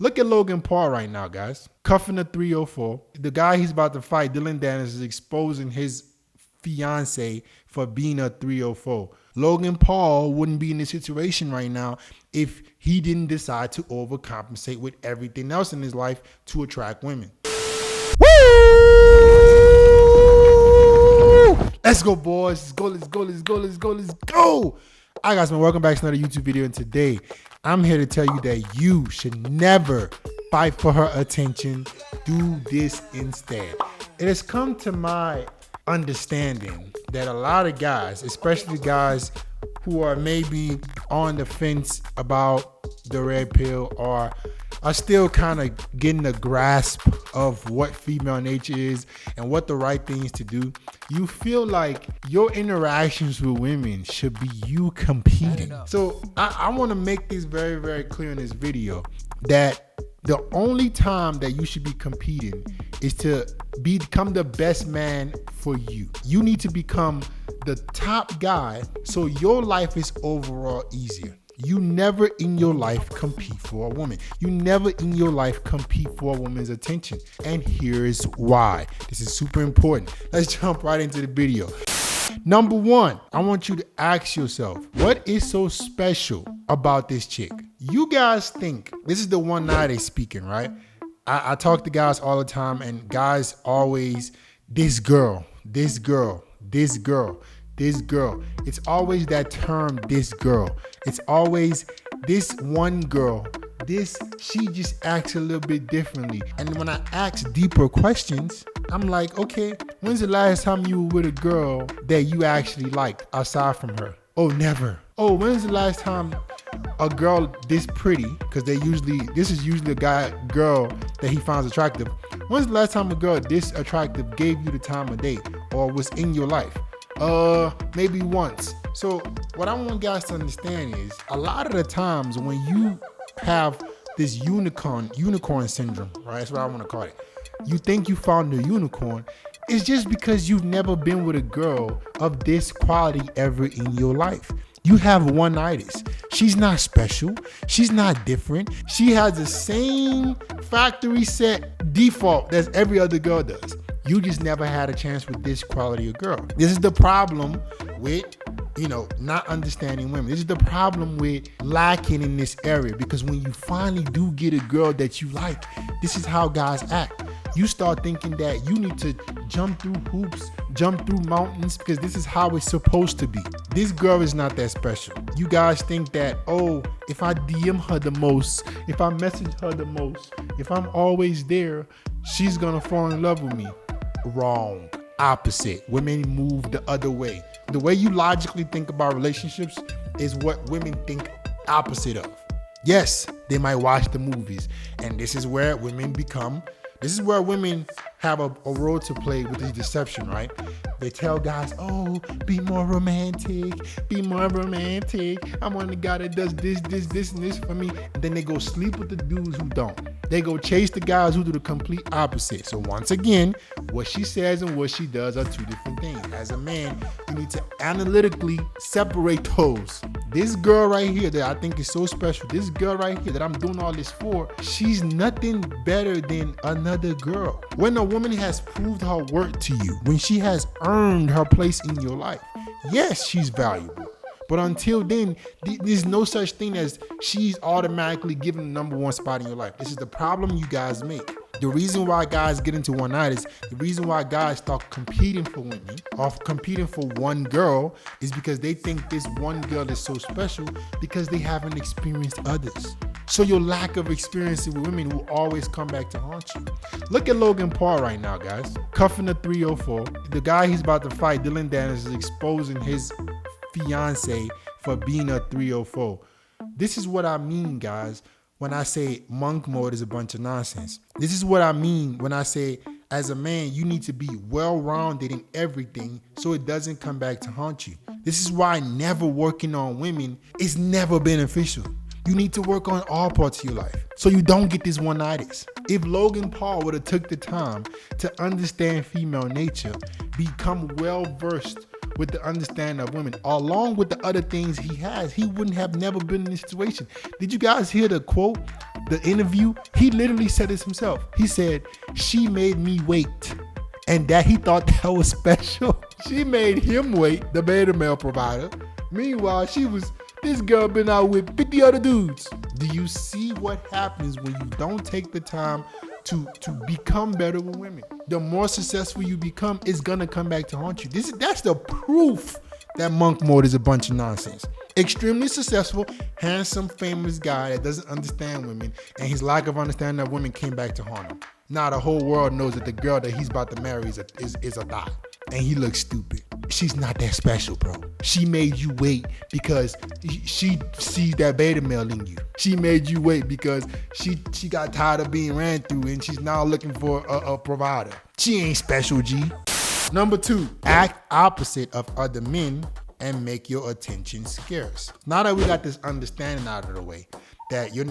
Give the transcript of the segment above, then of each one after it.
Look at Logan Paul right now, guys. Cuffing a 304. The guy he's about to fight, Dylan Dennis, is exposing his fiance for being a 304. Logan Paul wouldn't be in this situation right now if he didn't decide to overcompensate with everything else in his life to attract women. Woo! Let's go, boys. Let's go, let's go, let's go, let's go, let's go. All right, guys, man, welcome back to another YouTube video. And today, I'm here to tell you that you should never fight for her attention. Do this instead. It has come to my understanding that a lot of guys, especially guys who are maybe on the fence about the red pill or are still kind of getting a grasp of what female nature is and what the right things to do, you feel like your interactions with women should be you competing. So I want to make this very, very clear in this video that the only time that you should be competing is to become the best man for you. You need to become the top guy so your life is overall easier. You never in your life compete for a woman. You never in your life compete for a woman's attention. And here's why. This is super important. Let's jump right into the video. Number one, I want you to ask yourself, what is so special about this chick? You guys think, this is the one night speaking, right? I talk to guys all the time, and guys always, this girl, this girl, this girl, this girl. It's always that term, this girl. It's always this one girl. She just acts a little bit differently. And when I ask deeper questions, I'm like, okay, when's the last time you were with a girl that you actually liked aside from her? Oh, never. Oh, when's the last time a girl this pretty, because this is usually a girl that he finds attractive. When's the last time a girl this attractive gave you the time of day or was in your life? Maybe once. So what I want guys to understand is a lot of the times when you have this unicorn syndrome, right? That's what I want to call it. You think you found a unicorn. It's just because you've never been with a girl of this quality ever in your life. You have one-itis. She's not special. She's not different. She has the same factory set default that every other girl does. You just never had a chance with this quality of girl. This is the problem with, not understanding women. This is the problem with lacking in this area, because when you finally do get a girl that you like, this is how guys act. You start thinking that you need to jump through hoops, jump through mountains, because this is how it's supposed to be. This girl is not that special. You guys think that, oh, if I DM her the most, if I message her the most, if I'm always there, she's gonna fall in love with me. Wrong. Opposite. Women move the other way. The way you logically think about relationships is what women think opposite of. Yes, they might watch the movies, and this is where women have a role to play with this deception, right? They tell guys, oh, be more romantic, be more romantic. I want a guy that does this, and this for me. And then they go sleep with the dudes who don't. They go chase the guys who do the complete opposite. So once again, what she says and what she does are two different things. As a man, you need to analytically separate those. This girl right here that I think is so special, this girl right here that I'm doing all this for, she's nothing better than another girl. When a woman has proved her worth to you, when she has earned her place in your life, yes, she's valuable. But until then, there's no such thing as she's automatically given the number one spot in your life. This is the problem you guys make. The reason why guys get into one night is the reason why guys start competing for women or competing for one girl is because they think this one girl is so special because they haven't experienced others. So your lack of experience with women will always come back to haunt you. Look at Logan Paul right now, guys. Cuffing a 304. The guy he's about to fight, Dylan Dennis, is exposing his fiance for being a 304. This is what I mean, guys, when I say monk mode is a bunch of nonsense. This is what I mean when I say, as a man, you need to be well-rounded in everything so it doesn't come back to haunt you. This is why never working on women is never beneficial. You need to work on all parts of your life so you don't get this one-itis. If Logan Paul would have took the time to understand female nature, become well-versed with the understanding of women, along with the other things he has, he wouldn't have never been in this situation. Did you guys hear the quote the interview, he literally said this himself. He said, she made me wait. And that he thought that was special. She made him wait, the beta male provider. Meanwhile, this girl been out with 50 other dudes. Do you see what happens when you don't take the time to become better with women? The more successful you become, it's gonna come back to haunt you. That's the proof that monk mode is a bunch of nonsense. Extremely successful, handsome, famous guy that doesn't understand women, and his lack of understanding of women came back to haunt him. Now the whole world knows that the girl that he's about to marry is a dot, and he looks stupid. She's not that special, bro. She made you wait because she sees that beta male in you. She made you wait because she got tired of being ran through, and she's now looking for a provider. She ain't special, G. Number 2, act opposite of other men and make your attention scarce. Now that we got this understanding out of the way, that you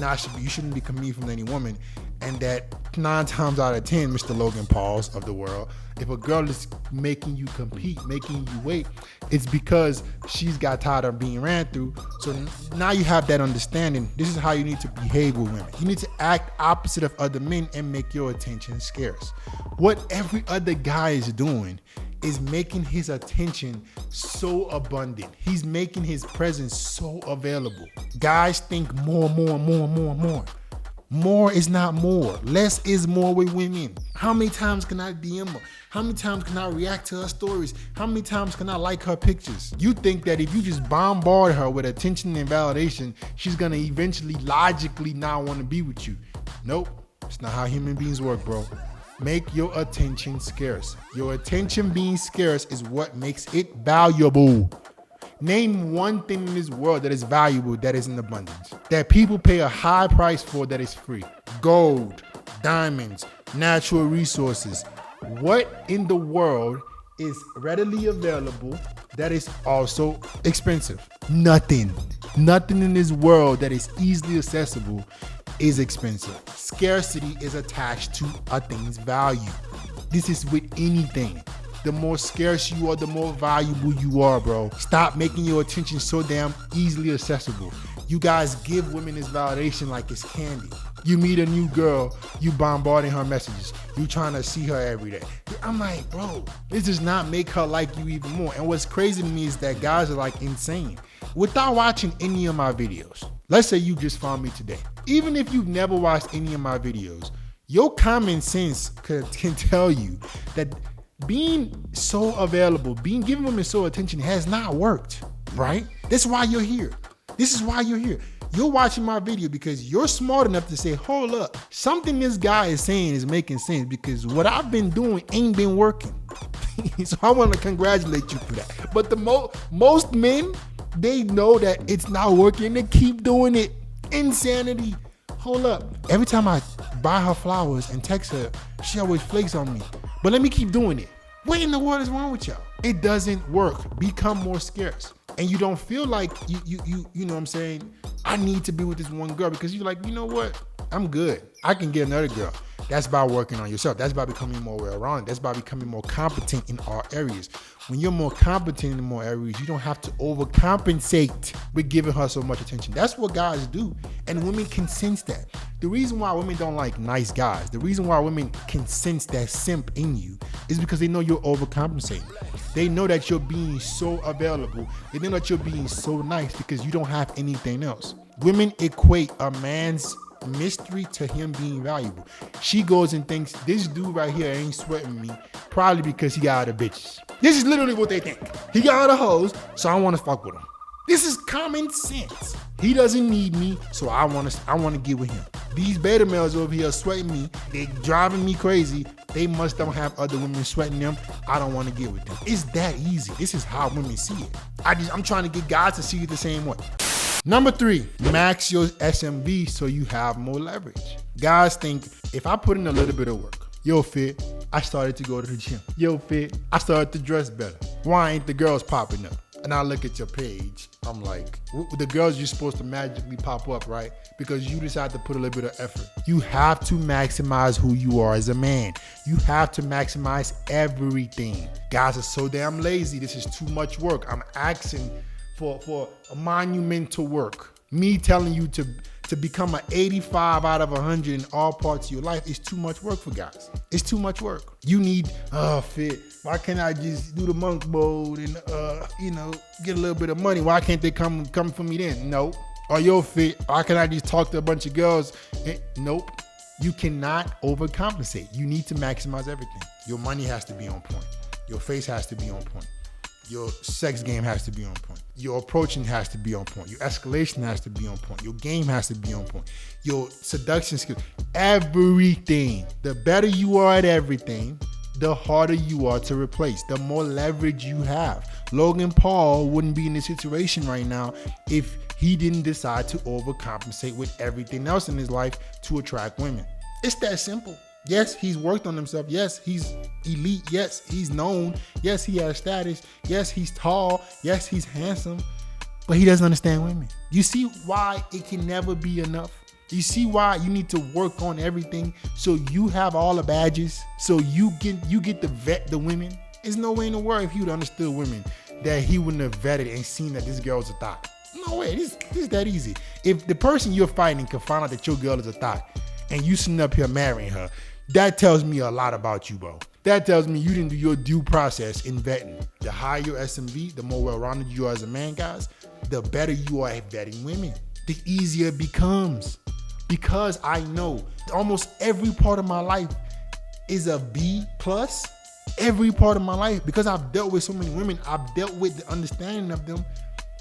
shouldn't be coming from any woman, and that 9 times out of 10, Mr. Logan Pauls of the world, if a girl is making you compete, making you wait, it's because she's got tired of being ran through. So now you have that understanding. This is how you need to behave with women. You need to act opposite of other men and make your attention scarce. What every other guy is doing is making his attention so abundant. He's making his presence so available. Guys think more. More is not more. Less is more with women. How many times can I DM her? How many times can I react to her stories? How many times can I like her pictures? You think that if you just bombard her with attention and validation, she's gonna eventually logically not want to be with you. Nope, it's not how human beings work, bro. Make your attention scarce. Your attention being scarce is what makes it valuable. Name one thing in this world that is valuable, that is in abundance, that people pay a high price for, that is free. Gold, diamonds, natural resources. What in the world is readily available that is also expensive? Nothing. Nothing in this world that is easily accessible is expensive. Scarcity is attached to a thing's value. This is with anything. The more scarce you are, the more valuable you are, bro. Stop making your attention so damn easily accessible. You guys give women this validation like it's candy. You meet a new girl, you bombarding her messages. You trying to see her every day. I'm like, bro, this does not make her like you even more. And what's crazy to me is that guys are like insane. Without watching any of my videos, let's say you just found me today. Even if you've never watched any of my videos, your common sense can tell you that being so available, giving women so attention has not worked, right? That's why you're here. This is why you're here. You're watching my video because you're smart enough to say, hold up, something this guy is saying is making sense because what I've been doing ain't been working. So I want to congratulate you for that. But the most men, they know that it's not working. They keep doing it. Insanity. Hold up. Every time I buy her flowers and text her, she always flakes on me. But let me keep doing it. What in the world is wrong with y'all? It doesn't work. Become more scarce. And you don't feel like you know what I'm saying? I need to be with this one girl because you're like, you know what? I'm good. I can get another girl. That's by working on yourself. That's by becoming more well-rounded. That's by becoming more competent in all areas. When you're more competent in more areas, you don't have to overcompensate with giving her so much attention. That's what guys do. And women can sense that. The reason why women don't like nice guys, the reason why women can sense that simp in you is because they know you're overcompensating. They know that you're being so available. They know that you're being so nice because you don't have anything else. Women equate a man's mystery to him being valuable. She goes and thinks this dude right here ain't sweating me probably because he got other bitches. This is literally what they think. He got other hoes, so I want to fuck with him. This is common sense. He doesn't need me, so I want to get with him. These beta males over here sweating me. They driving me crazy. They must don't have other women sweating them. I don't want to get with them. It's that easy. This is how women see it. I'm trying to get guys to see it the same way. Number 3, max your SMV so you have more leverage. Guys think if I put in a little bit of work, yo fit, I started to go to the gym. Yo fit, I started to dress better. Why ain't the girls popping up? And I look at your page, I'm like, the girls you're supposed to magically pop up, right? Because you decide to put a little bit of effort. You have to maximize who you are as a man. You have to maximize everything. Guys are so damn lazy. This is too much work. I'm asking for a monumental work. Me telling you to to become an 85 out of 100 in all parts of your life is too much work for guys. It's too much work. You need, fit. Why can't I just do the monk mode and, get a little bit of money? Why can't they come for me then? No. Or you're fit. Why can't I just talk to a bunch of girls? Nope. You cannot overcompensate. You need to maximize everything. Your money has to be on point. Your face has to be on point. Your sex game has to be on point. Your approaching has to be on point. Your escalation has to be on point. Your game has to be on point. Your seduction skills, everything. The better you are at everything, the harder you are to replace, the more leverage you have. Logan Paul wouldn't be in this situation right now if he didn't decide to overcompensate with everything else in his life to attract women. It's that simple. Yes, he's worked on himself. Yes, he's elite. Yes, he's known. Yes, he has status. Yes, he's tall. Yes, he's handsome. But he doesn't understand women. You see why it can never be enough? You see why you need to work on everything so you have all the badges, so you get to vet the women? There's no way in the world if he would understood women that he wouldn't have vetted and seen that this girl's a thought. No way. This is that easy. If the person you're fighting can find out that your girl is a thought and you sitting up here marrying her, that tells me a lot about you, bro. That tells me you didn't do your due process in vetting. The higher your SMV, the more well-rounded you are as a man, guys, the better you are at vetting women. The easier it becomes. Because I know almost every part of my life is a B+. Every part of my life. Because I've dealt with so many women, I've dealt with the understanding of them.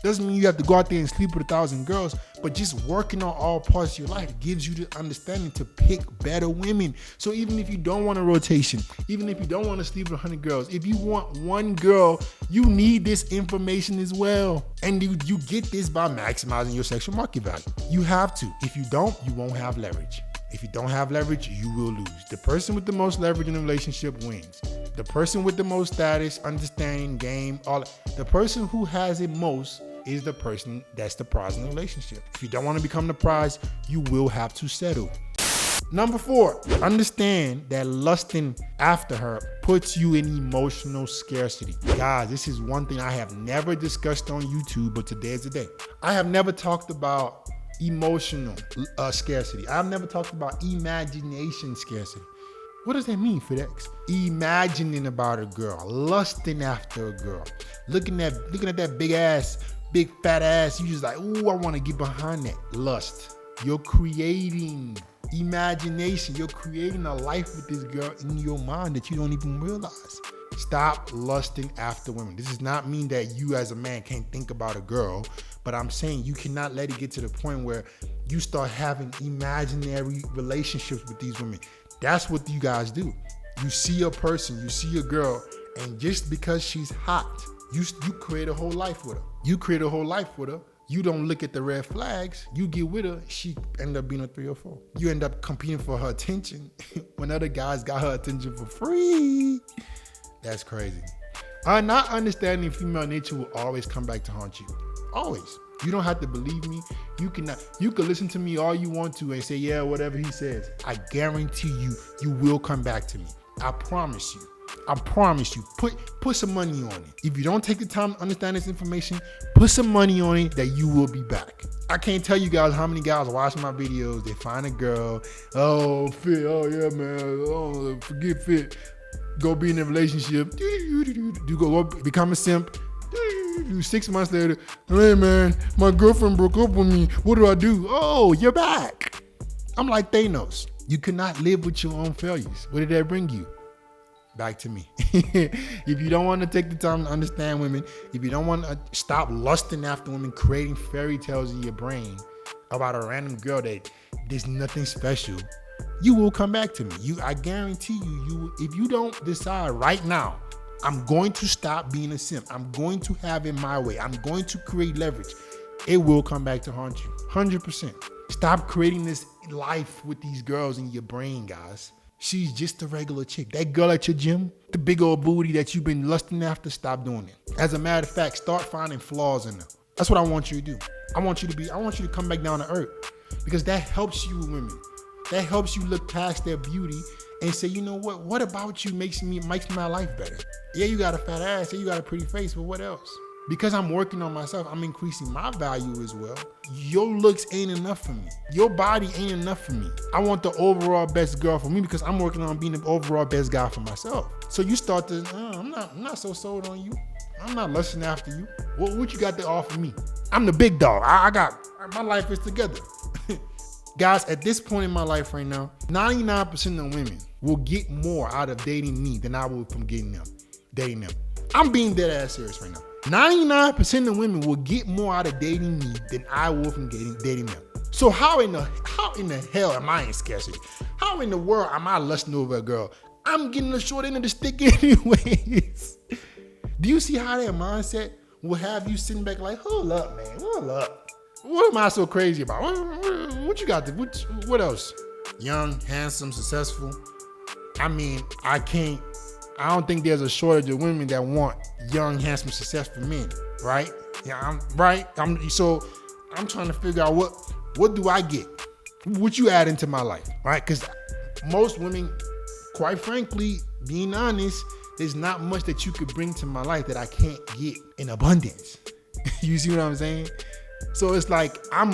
Doesn't mean you have to go out there and sleep with 1,000 girls, but just working on all parts of your life gives you the understanding to pick better women. So even if you don't want a rotation, even if you don't want to sleep with 100 girls, if you want one girl, you need this information as well. And you get this by maximizing your sexual market value. You have to. If you don't, you won't have leverage. If you don't have leverage, you will lose. The person with the most leverage in a relationship wins. The person with the most status, understanding, game, the person who has it most is the person that's the prize in the relationship. If you don't want to become the prize, you will have to settle. Number 4, understand that lusting after her puts you in emotional scarcity. Guys, this is one thing I have never discussed on YouTube, but today is the day. I have never talked about emotional scarcity. I've never talked about imagination scarcity. What does that mean, FedEx? Imagining about a girl, lusting after a girl, looking at that big ass, big fat ass, you just like, ooh, I want to get behind that. Lust. You're creating imagination. You're creating a life with this girl in your mind that you don't even realize. Stop lusting after women. This does not mean that you as a man can't think about a girl, but I'm saying you cannot let it get to the point where you start having imaginary relationships with these women. That's what you guys do. You see a person, you see a girl, and just because she's hot, you create a whole life with her. You create a whole life with her. You don't look at the red flags. You get with her, she end up being a 3 or 4. You end up competing for her attention when other guys got her attention for free. That's crazy. Not understanding female nature will always come back to haunt you. Always. You don't have to believe me. You can listen to me all you want to and say, yeah, whatever he says. I guarantee you will come back to me. I promise you. I promise you. Put some money on it. If you don't take the time to understand this information, put some money on it that you will be back. I can't tell you guys how many guys watch my videos. They find a girl. Oh, fit. Oh, yeah, man. Oh, forget fit. Go be in a relationship. You go become a simp. 6 months later, hey man, my girlfriend broke up with me. What do I do? Oh, you're back. I'm like Thanos. You cannot live with your own failures. What did that bring you? Back to me. If you don't want to take the time to understand women, if you don't want to stop lusting after women, creating fairy tales in your brain about a random girl that there's nothing special, you will come back to me. I guarantee you, if you don't decide right now, I'm going to stop being a simp. I'm going to have it my way. I'm going to create leverage. It will come back to haunt you. 100%. Stop creating this life with these girls in your brain, guys. She's just a regular chick. That girl at your gym, the big old booty that you've been lusting after, stop doing it. As a matter of fact, start finding flaws in her. That's what I want you to do. I want you to come back down to earth, because that helps you women. That helps you look past their beauty and say, you know what about you makes my life better? Yeah, you got a fat ass, yeah, you got a pretty face, but what else? Because I'm working on myself, I'm increasing my value as well. Your looks ain't enough for me. Your body ain't enough for me. I want the overall best girl for me because I'm working on being the overall best guy for myself. So you start to, I'm not so sold on you. I'm not lusting after you. What you got to offer me? I'm the big dog. I got, my life is together. Guys, at this point in my life right now, 99% of women will get more out of dating me than I will from dating them. I'm being dead ass serious right now. 99% of women will get more out of dating me than I will from dating them. So how in the hell am I in scarcity? How in the world am I lusting over a girl? I'm getting the short end of the stick anyways. Do you see how that mindset will have you sitting back like, hold up, man, hold up. What am I so crazy about? What you got? What else? Young, handsome, successful. I mean, I don't think there's a shortage of women that want young, handsome, successful men, right? Yeah, I'm right. I'm trying to figure out what do I get? What you add into my life, right? Because most women, quite frankly, being honest, there's not much that you could bring to my life that I can't get in abundance. You see what I'm saying? So it's like I've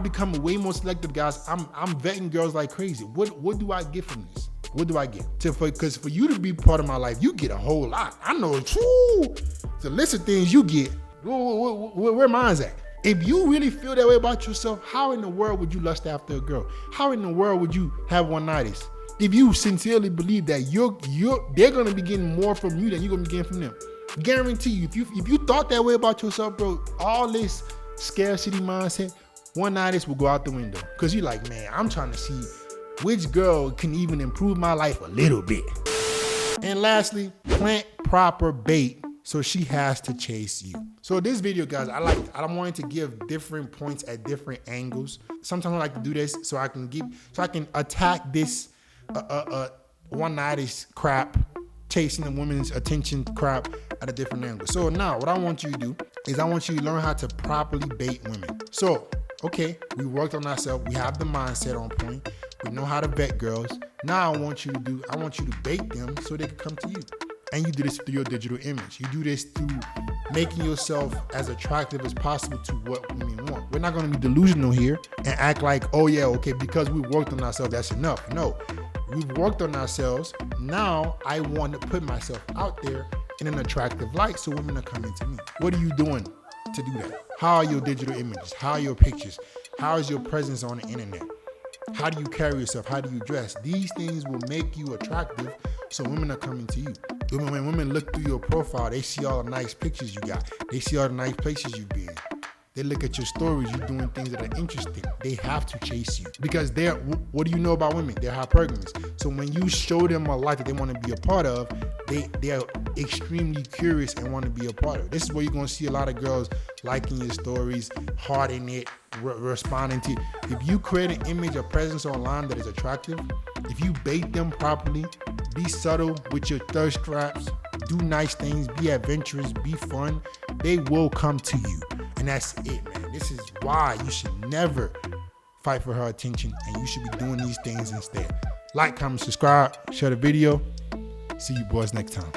become way more selective, guys. I'm vetting girls like crazy. What do I get from this? What do I get? Because for you to be part of my life, you get a whole lot. I know the list of things you get. Where mine's at? If you really feel that way about yourself, how in the world would you lust after a girl? How in the world would you have one-nighters? If you sincerely believe that they're gonna be getting more from you than you're gonna be getting from them. Guarantee you, if you thought that way about yourself, bro, all this scarcity mindset, one-nighters will go out the window. Cause you're like, man, I'm trying to see which girl can even improve my life a little bit. And lastly, plant proper bait so she has to chase you. So this video, guys, I wanted to give different points at different angles. Sometimes I like to do this so I can attack this one-nighters crap, chasing the women's attention crap at a different angle. So now what I want you to do is I want you to learn how to properly bait women. So, okay, we worked on ourselves. We have the mindset on point. We know how to vet girls. Now I want you to bait them so they can come to you. And you do this through your digital image. You do this through making yourself as attractive as possible to what women want. We're not gonna be delusional here and act like, oh yeah, okay, because we worked on ourselves, that's enough. No, we've worked on ourselves. Now I want to put myself out there in an attractive light so women are coming to me. What are you doing to do that? How are your digital images? How are your pictures? How is your presence on the internet? How do you carry yourself? How do you dress? These things will make you attractive so women are coming to you. When women look through your profile, they see all the nice pictures you got. They see all the nice places you've been. They look at your stories, you're doing things that are interesting. They have to chase you because what do you know about women? They're hypergamous. So when you show them a life that they want to be a part of, they're extremely curious and want to be a part of it. This is where you're going to see a lot of girls liking your stories, hearting it, responding to it. If you create an image or presence online that is attractive, if you bait them properly, be subtle with your thirst traps, do nice things, be adventurous, be fun, they will come to you. And that's it, man. This is why you should never fight for her attention and you should be doing these things instead. Like, comment, subscribe, share the video. See you boys next time.